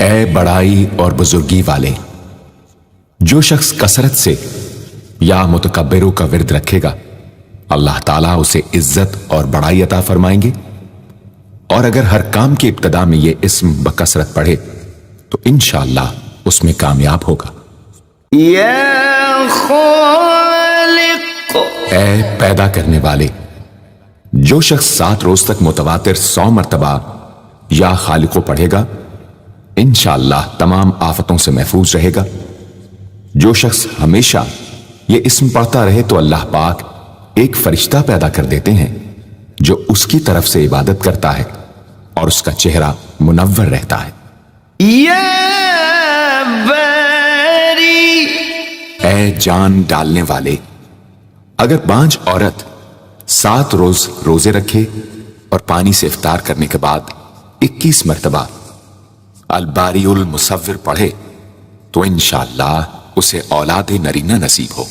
اے بڑائی اور بزرگی والے، جو شخص کثرت سے یا متکبروں کا ورد رکھے گا اللہ تعالیٰ اسے عزت اور بڑائی عطا فرمائیں گے، اور اگر ہر کام کی ابتدا میں یہ اسم بکثرت پڑھے تو انشاءاللہ اس میں کامیاب ہوگا۔ یا خالق، اے پیدا کرنے والے، جو شخص 7 روز تک متواتر 100 مرتبہ یا خالقو پڑھے گا انشاءاللہ تمام آفتوں سے محفوظ رہے گا۔ جو شخص ہمیشہ یہ اسم پڑھتا رہے تو اللہ پاک ایک فرشتہ پیدا کر دیتے ہیں جو اس کی طرف سے عبادت کرتا ہے اور اس کا چہرہ منور رہتا ہے۔ یا باری، اے جان ڈالنے والے، اگر بانجھ عورت 7 روز روزے رکھے اور پانی سے افطار کرنے کے بعد 21 مرتبہ الباری المصور پڑھے تو انشاءاللہ اسے اولاد نرینہ نصیب ہو۔